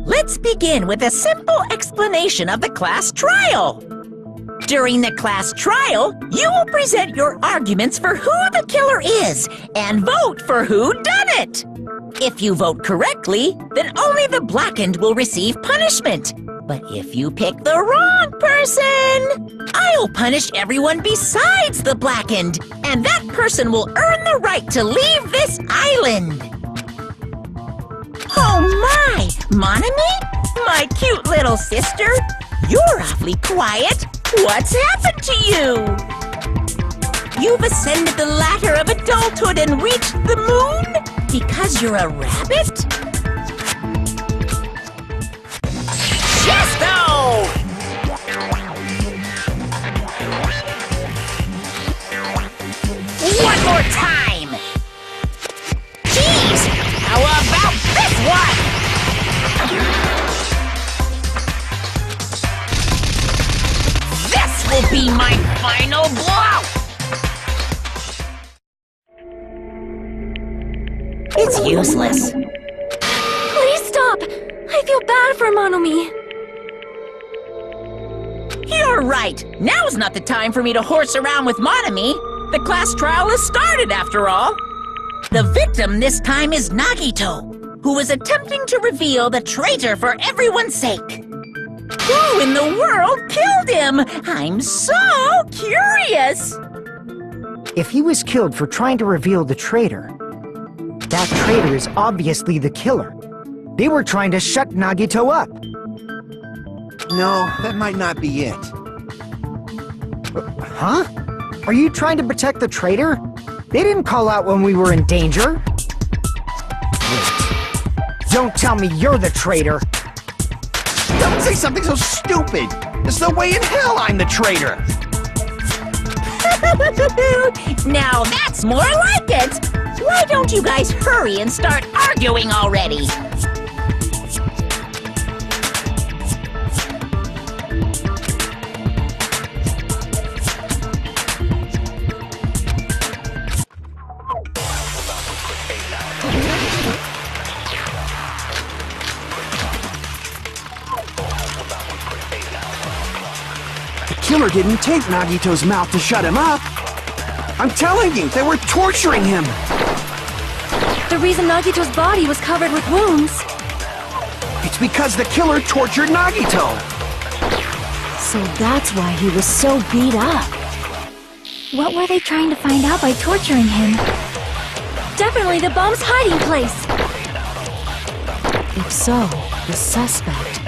Let's begin with a simple explanation of the class trial. During the class trial, you will present your arguments for who the killer is and vote for who done it. If you vote correctly, then only the blackened will receive punishment. But if you pick the wrong person, I'll punish everyone besides the blackened, and that person will earn the right to leave this island. Oh my! Monami? My cute little sister? You're awfully quiet. What's happened to you? You've ascended the ladder of adulthood and reached the moon? Because you're a rabbit? Chesto! One more time! Jeez! How about this one? This will be my final blow! It's useless. Please stop! I feel bad for Monomi. You're right. Now's not the time for me to horse around with Monomi. The class trial has started, after all. The victim this time is Nagito, who is attempting to reveal the traitor for everyone's sake. Who in the world killed him? I'm so curious! If he was killed for trying to reveal the traitor, that traitor is obviously the killer. They were trying to shut Nagito up. No, that might not be it. Huh? Are you trying to protect the traitor? They didn't call out when we were in danger. Wait. Don't tell me you're the traitor. Don't say something so stupid! There's no way in hell I'm the traitor! Now that's more like it! Why don't you guys hurry and start arguing already? killer didn't tape Nagito's mouth to shut him up. I'm telling you, they were torturing him. The reason Nagito's body was covered with wounds. It's because the killer tortured Nagito. So that's why he was so beat up. What were they trying to find out by torturing him? Definitely the bomb's hiding place! If so, the suspect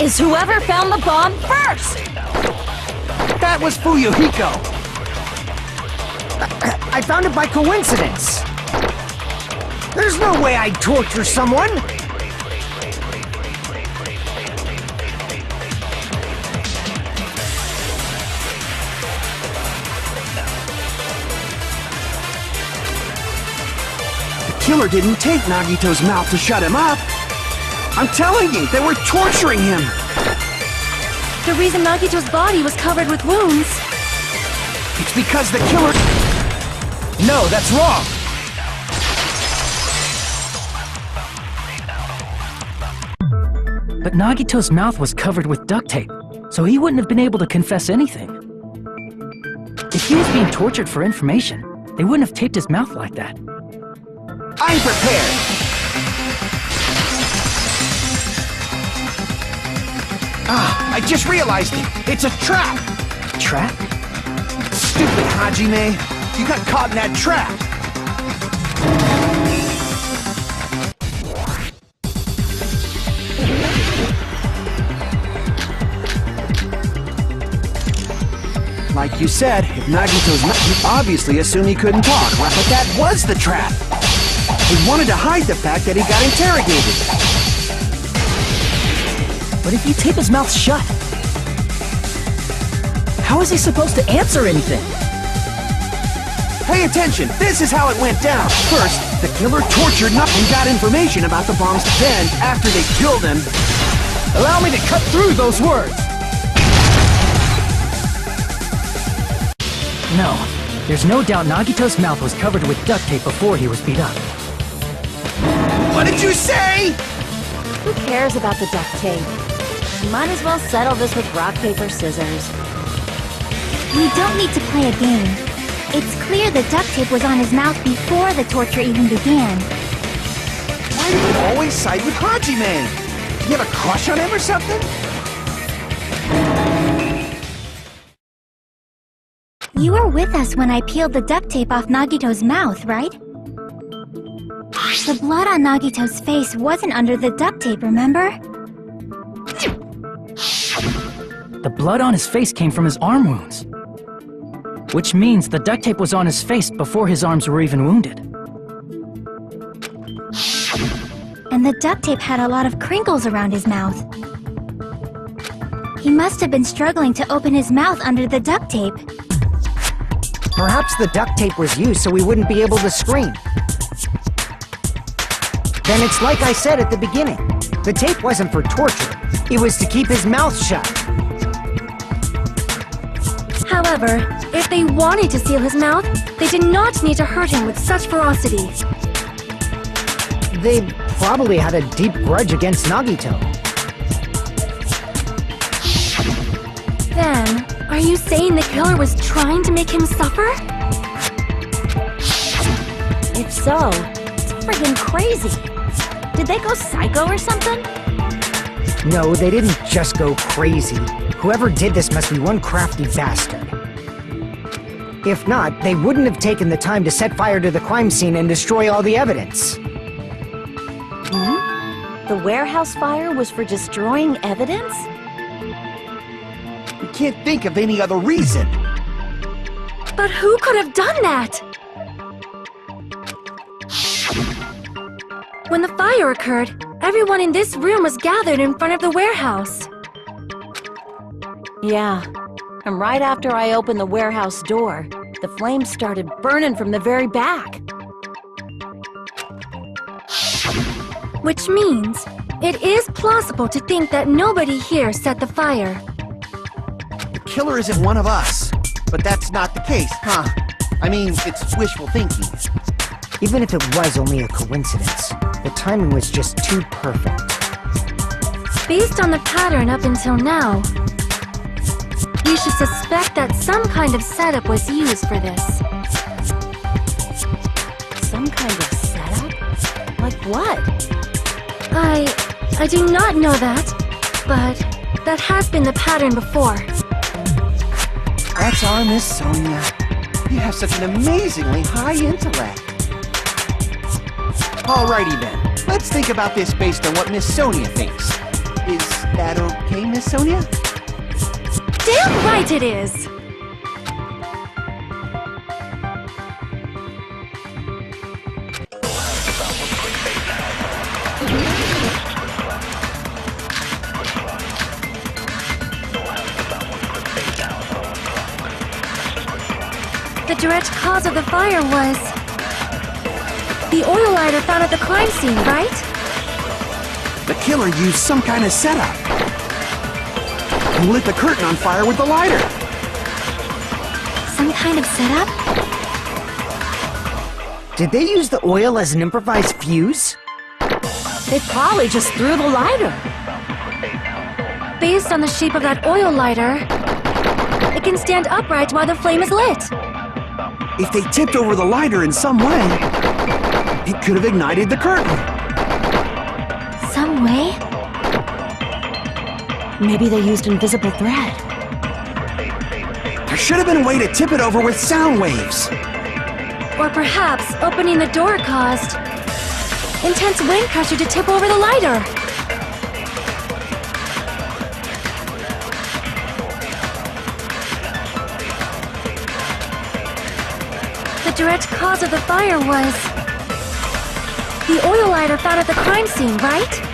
is whoever found the bomb first! That was Fuyuhiko. I found it by coincidence. There's no way I'd torture someone. The killer didn't tape Nagito's mouth to shut him up. I'm telling you, they were torturing him. The reason Nagito's body was covered with wounds. It's because the killer... No, that's wrong! But Nagito's mouth was covered with duct tape, so he wouldn't have been able to confess anything. If he was being tortured for information, they wouldn't have taped his mouth like that. I'm prepared. I just realized it. It's a trap. Trap? Stupid Hajime. You got caught in that trap. Like you said, if Nagito's not, you obviously assumed he couldn't talk, right? But that was the trap. He wanted to hide the fact that he got interrogated. But if you tape his mouth shut, how is he supposed to answer anything? Pay attention, this is how it went down. First, the killer tortured and got information about the bombs. Then, after they killed him... Allow me to cut through those words! No, there's no doubt Nagito's mouth was covered with duct tape before he was beat up. What did you say? Who cares about the duct tape? You might as well settle this with rock, paper, scissors. We don't need to play a game. It's clear the duct tape was on his mouth before the torture even began. Why do you always side with Hajime? You have a crush on him or something? You were with us when I peeled the duct tape off Nagito's mouth, right? The blood on Nagito's face wasn't under the duct tape, remember? The blood on his face came from his arm wounds. Which means the duct tape was on his face before his arms were even wounded. And the duct tape had a lot of crinkles around his mouth. He must have been struggling to open his mouth under the duct tape. Perhaps the duct tape was used so we wouldn't be able to scream. Then it's like I said at the beginning. The tape wasn't for torture. It was to keep his mouth shut. However, if they wanted to seal his mouth, they did not need to hurt him with such ferocity. They probably had a deep grudge against Nagito. Then, are you saying the killer was trying to make him suffer? If so, it's friggin' crazy. Did they go psycho or something? No, they didn't just go crazy. Whoever did this must be one crafty bastard. If not, they wouldn't have taken the time to set fire to the crime scene and destroy all the evidence. The warehouse fire was for destroying evidence? We can't think of any other reason. But who could have done that? When the fire occurred, everyone in this room was gathered in front of the warehouse. Yeah, and right after I opened the warehouse door, the flames started burning from the very back. Which means, it is plausible to think that nobody here set the fire. The killer isn't one of us. But that's not the case, huh? I mean, it's wishful thinking. Even if it was only a coincidence, the timing was just too perfect. Based on the pattern up until now, You should suspect that some kind of setup was used for this. Some kind of setup? Like what? I do not know that, but that has been the pattern before. That's our Miss Sonia. You have such an amazingly high intellect. Alrighty then. Let's think about this based on what Miss Sonia thinks. Is that okay, Miss Sonia? Damn right it is! The direct cause of the fire was the oil lighter found at the crime scene, right? The killer used some kind of setup. He lit the curtain on fire with the lighter. Some kind of setup? Did they use the oil as an improvised fuse? They probably just threw the lighter. Based on the shape of that oil lighter, it can stand upright while the flame is lit. If they tipped over the lighter in some way, it could have ignited the curtain. Some way? Maybe they used invisible thread. There should have been a way to tip it over with sound waves. Or perhaps opening the door caused intense wind pressure to tip over the lighter. The direct cause of the fire was the oil lighter found at the crime scene, right?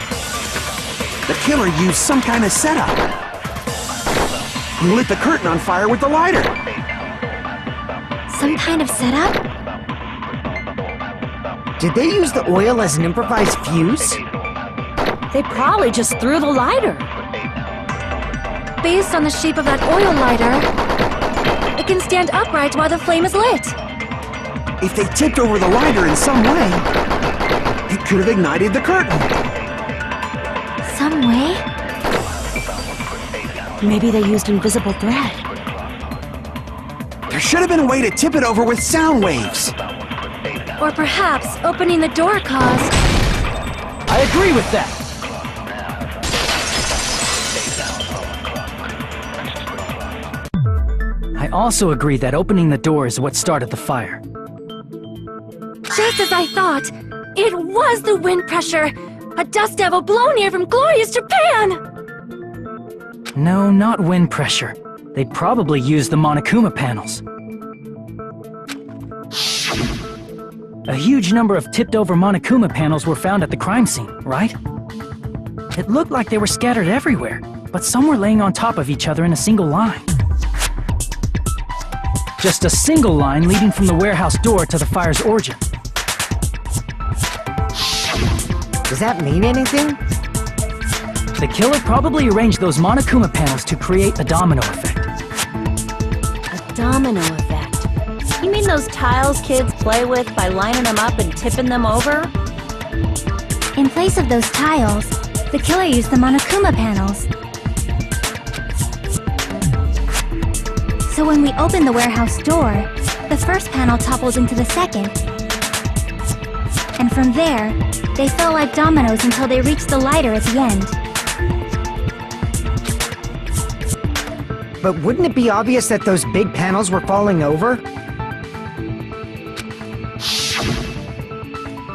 The killer used some kind of setup. He lit the curtain on fire with the lighter. Some kind of setup? Did they use the oil as an improvised fuse? They probably just threw the lighter. Based on the shape of that oil lighter, it can stand upright while the flame is lit. If they tipped over the lighter in some way, it could have ignited the curtain. Some way? Maybe they used invisible thread. There should have been a way to tip it over with sound waves. Or perhaps opening the door caused I agree with that. I also agree that opening the door is what started the fire. just as I thought. It was the wind pressure. A dust devil blown here from glorious Japan! No, not wind pressure. They probably used the Monokuma panels. A huge number of tipped-over Monokuma panels were found at the crime scene, right? It looked like they were scattered everywhere, but some were laying on top of each other in a single line. Just a single line leading from the warehouse door to the fire's origin. Does that mean anything? The killer probably arranged those Monokuma panels to create a domino effect. A domino effect. You mean those tiles kids play with by lining them up and tipping them over? In place of those tiles, the killer used the Monokuma panels. So when we opened the warehouse door, the first panel toppled into the second. And from there, they fell like dominoes until they reached the lighter at the end. But wouldn't it be obvious that those big panels were falling over?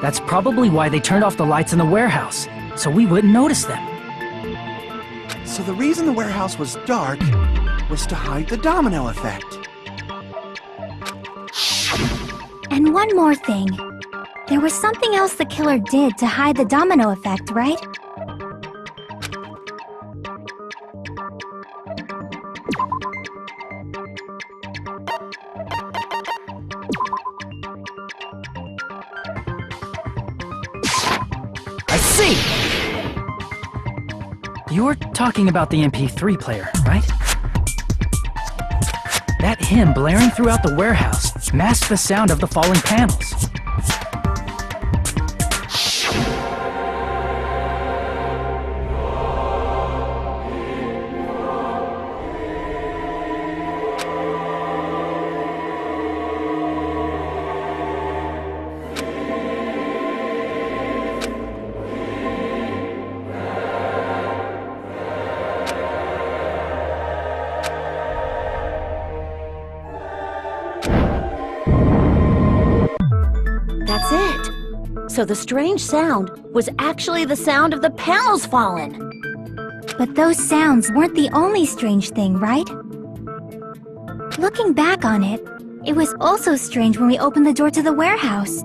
That's probably why they turned off the lights in the warehouse, so we wouldn't notice them. So the reason the warehouse was dark was to hide the domino effect. And one more thing. There was something else the killer did to hide the domino effect, right? I see! You're talking about the MP3 player, right? That hymn blaring throughout the warehouse masked the sound of the falling panels. So the strange sound was actually the sound of the panels falling. But those sounds weren't the only strange thing, right? Looking back on it, it was also strange when we opened the door to the warehouse.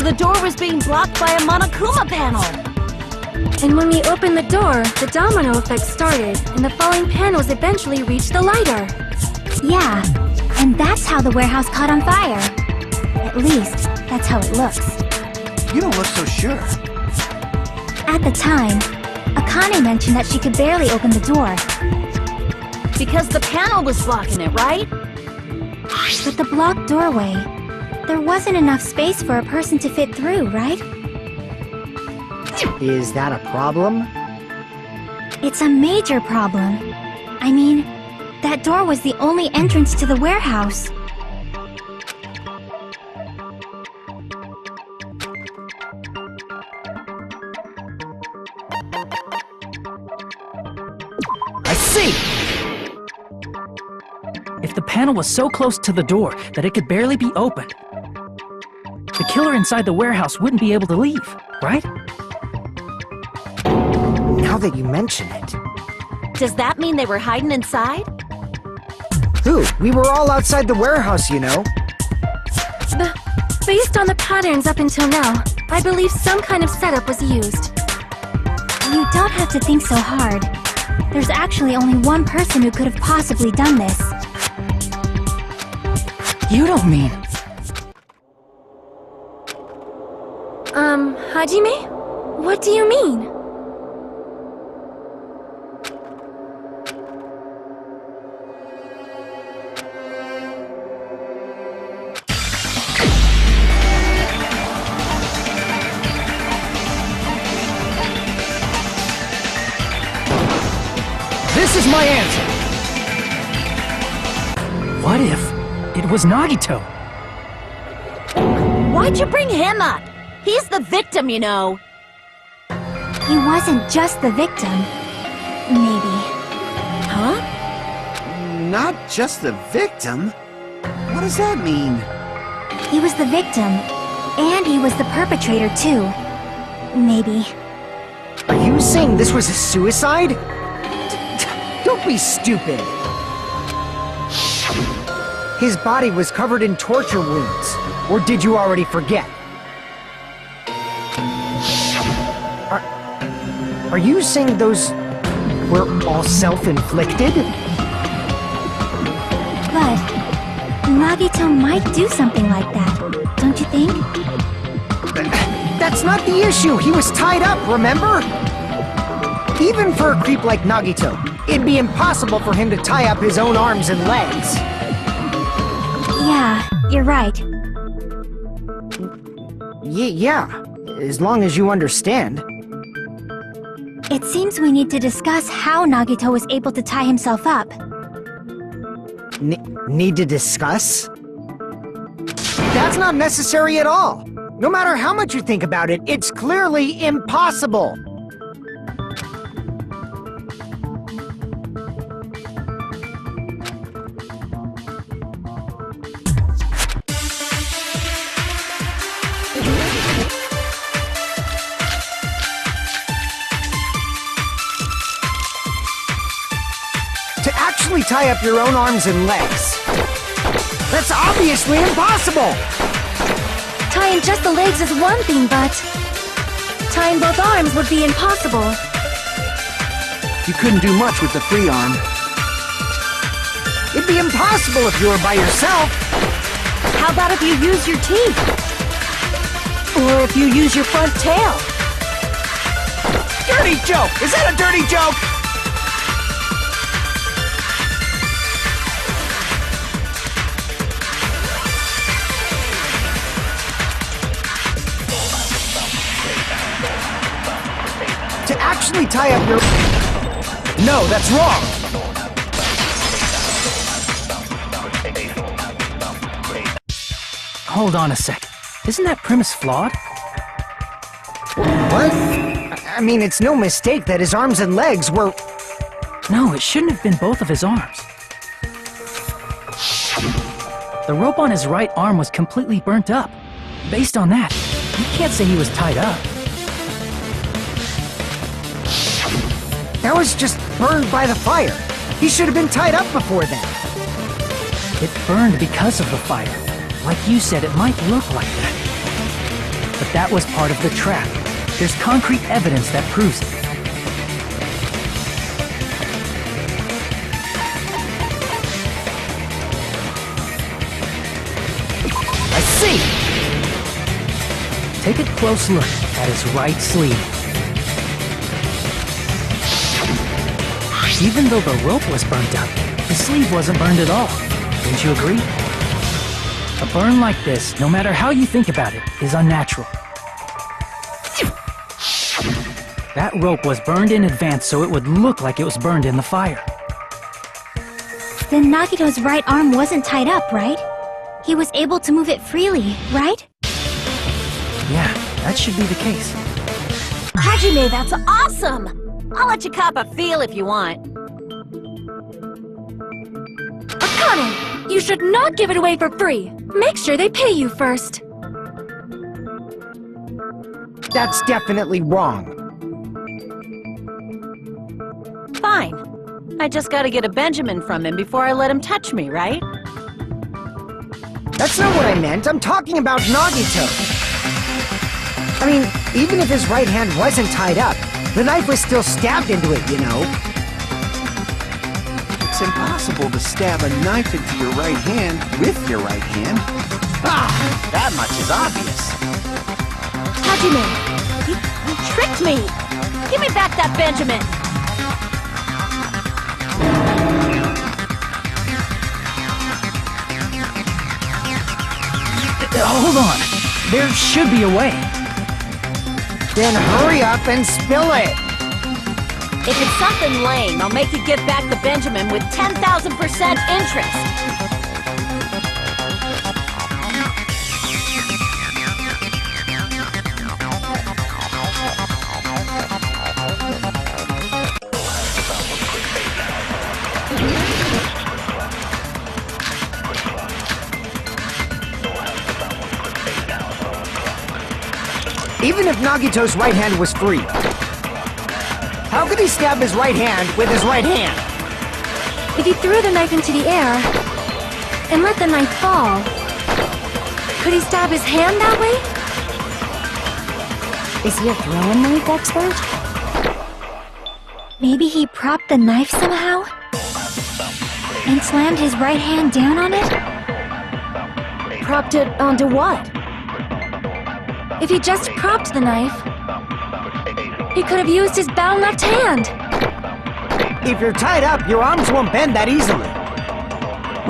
The door was being blocked by a Monokuma panel. And when we opened the door, the domino effect started, and the falling panels eventually reached the lighter. Yeah, and that's how the warehouse caught on fire. At least, that's how it looks. You don't look so sure. At the time, Akane mentioned that she could barely open the door. Because the panel was blocking it, right? With the blocked doorway, there wasn't enough space for a person to fit through, right? Is that a problem? It's a major problem. I mean, that door was the only entrance to the warehouse. I see! If the panel was so close to the door that it could barely be opened, the killer inside the warehouse wouldn't be able to leave, right? Now that you mention it. Does that mean they were hiding inside? Who? We were all outside the warehouse, you know. Based on the patterns up until now, I believe some kind of setup was used. You don't have to think so hard. There's actually only one person who could have possibly done this. You don't mean... Hajime? What do you mean? This is my answer! What if it was Nagito? Why'd you bring him up? He's the victim, you know. He wasn't just the victim. Maybe. Huh? Not just the victim? What does that mean? He was the victim, and he was the perpetrator too. Maybe. Are you saying this was a suicide? Don't be stupid! His body was covered in torture wounds. Or did you already forget? Are you saying those were all self-inflicted? But Nagito might do something like that, don't you think? That's not the issue! He was tied up, remember? Even for a creep like Nagito, it'd be impossible for him to tie up his own arms and legs. Yeah, you're right. Yeah, as long as you understand. It seems we need to discuss how Nagito was able to tie himself up. Need to discuss? That's not necessary at all! No matter how much you think about it, it's clearly impossible! To actually tie up your own arms and legs. That's obviously impossible! Tying just the legs is one thing, but tying both arms would be impossible. You couldn't do much with the free arm. It'd be impossible if you were by yourself. How about if you use your teeth? Or if you use your front tail? Dirty joke! Is that a dirty joke? simply tie up your... No, that's wrong! Hold on a sec. Isn't that premise flawed? What? I mean, it's no mistake that his arms and legs were... No, it shouldn't have been both of his arms. The rope on his right arm was completely burnt up. Based on that, you can't say he was tied up. That was just burned by the fire. He should have been tied up before that. It burned because of the fire. Like you said, it might look like that. But that was part of the trap. There's concrete evidence that proves it. I see! Take a close look at his right sleeve. Even though the rope was burnt up, the sleeve wasn't burned at all. Don't you agree? A burn like this, no matter how you think about it, is unnatural. That rope was burned in advance so it would look like it was burned in the fire. Then Nagito's right arm wasn't tied up, right? He was able to move it freely, right? Yeah, that should be the case. Hajime, that's awesome! I'll let you cop a feel if you want. Akane, you should not give it away for free. Make sure they pay you first. That's definitely wrong. Fine. I just gotta get a Benjamin from him before I let him touch me, right? That's not what I meant. I'm talking about Nagito. I mean, even if his right hand wasn't tied up, the knife was still stabbed into it, you know? It's impossible to stab a knife into your right hand with your right hand. Ah, that much is obvious. Hajime, you tricked me! Give me back that Benjamin! Hold on. There should be a way. Then hurry up and spill it! If it's something lame, I'll make you give back the Benjamin with 10,000% interest! Even if Nagito's right hand was free, how could he stab his right hand with his right hand? If he threw the knife into the air and let the knife fall, could he stab his hand that way? Is he a throwing knife expert? Maybe he propped the knife somehow and slammed his right hand down on it? Propped it onto what? If he just propped the knife, he could have used his bound left hand. If you're tied up, your arms won't bend that easily.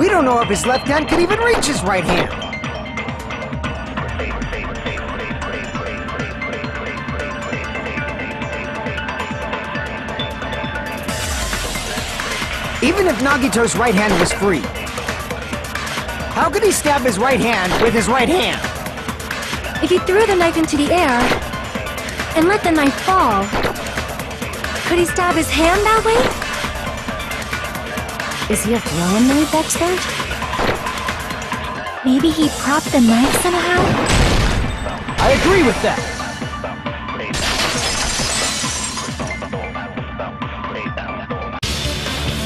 We don't know if his left hand could even reach his right hand. Even if Nagito's right hand was free, how could he stab his right hand with his right hand? If he threw the knife into the air and let the knife fall, could he stab his hand that way? Is he a throwing knife expert? Maybe he propped the knife somehow? I agree with that.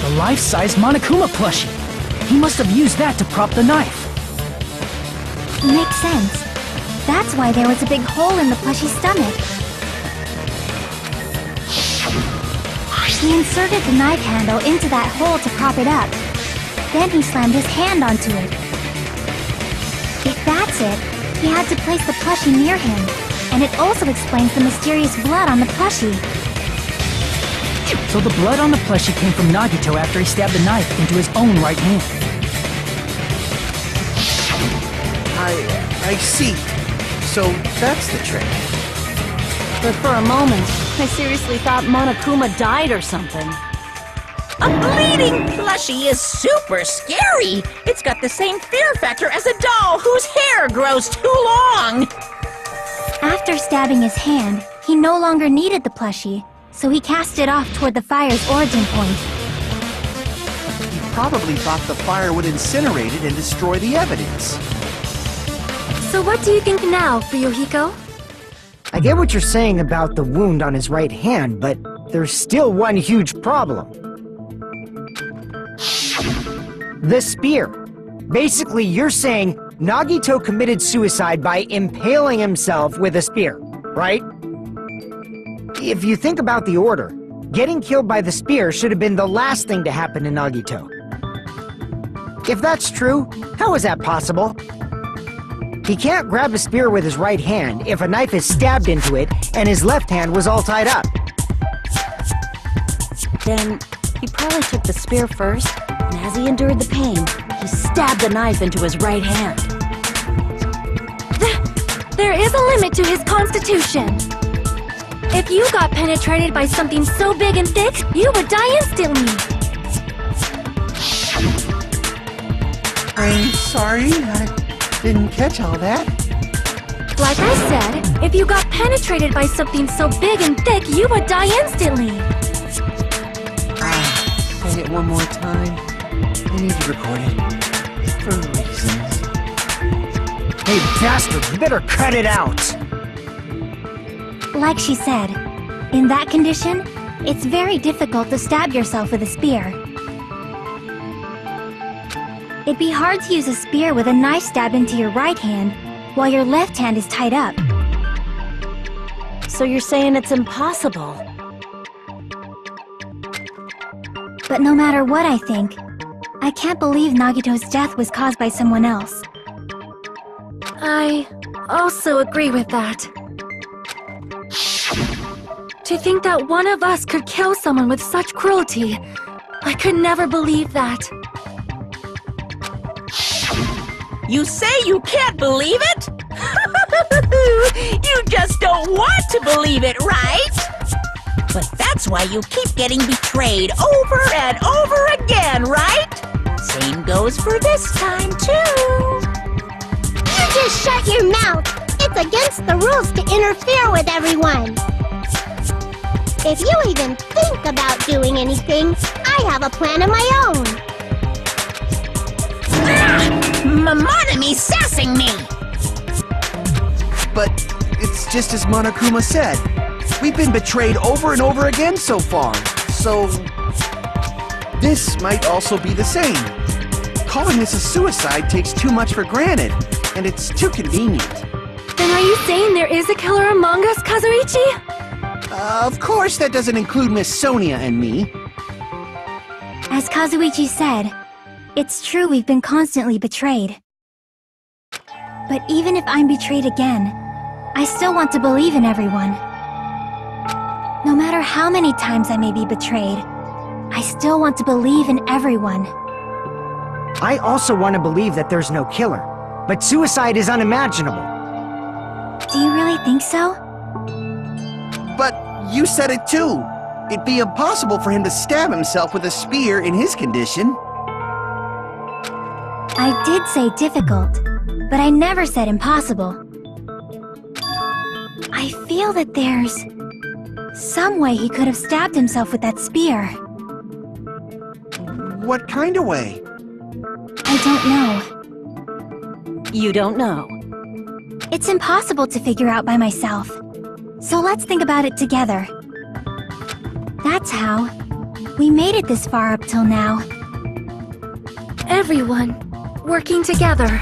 The life-size Monokuma plushie. He must have used that to prop the knife. Makes sense. That's why there was a big hole in the plushie's stomach. He inserted the knife handle into that hole to prop it up. Then he slammed his hand onto it. If that's it, he had to place the plushie near him. And it also explains the mysterious blood on the plushie. So the blood on the plushie came from Nagito after he stabbed the knife into his own right hand. I see. So that's the trick. But for a moment, I seriously thought Monokuma died or something. A bleeding plushie is super scary. It's got the same fear factor as a doll whose hair grows too long. After stabbing his hand, he no longer needed the plushie, so he cast it off toward the fire's origin point. He probably thought the fire would incinerate it and destroy the evidence. So what do you think now, Ryuhiko? I get what you're saying about the wound on his right hand, but there's still one huge problem. The spear. Basically, you're saying Nagito committed suicide by impaling himself with a spear, right? If you think about the order, getting killed by the spear should have been the last thing to happen to Nagito. If that's true, how is that possible? He can't grab a spear with his right hand if a knife is stabbed into it and his left hand was all tied up. Then he probably took the spear first, and as he endured the pain, he stabbed the knife into his right hand. There is a limit to his constitution. If you got penetrated by something so big and thick, you would die instantly. I'm sorry, I didn't catch all that. Like I said, if you got penetrated by something so big and thick, you would die instantly. Say it one more time. I need to record it. For reasons. Hey, bastard, you better cut it out! Like she said, in that condition, it's very difficult to stab yourself with a spear. It'd be hard to use a spear with a knife stabbed into your right hand while your left hand is tied up. So you're saying it's impossible? But no matter what I think, I can't believe Nagito's death was caused by someone else. I also agree with that. To think that one of us could kill someone with such cruelty, I could never believe that. You say you can't believe it? You just don't want to believe it, right? But that's why you keep getting betrayed over and over again, right? Same goes for this time, too. You just shut your mouth! It's against the rules to interfere with everyone! If you even think about doing anything, I have a plan of my own! Monomi sassing me! But it's just as Monokuma said. We've been betrayed over and over again so far, so this might also be the same. Calling this a suicide takes too much for granted, and it's too convenient. Then are you saying there is a killer among us, Kazuichi? Of course that doesn't include Miss Sonia and me. As Kazuichi said, it's true we've been constantly betrayed. But even if I'm betrayed again, I still want to believe in everyone. No matter how many times I may be betrayed, I still want to believe in everyone. I also want to believe that there's no killer, but suicide is unimaginable. Do you really think so? But you said it too. It'd be impossible for him to stab himself with a spear in his condition. I did say difficult, but I never said impossible. I feel that there's some way he could have stabbed himself with that spear. What kind of way? I don't know. You don't know. It's impossible to figure out by myself. So let's think about it together. That's how we made it this far up till now. Everyone, working together.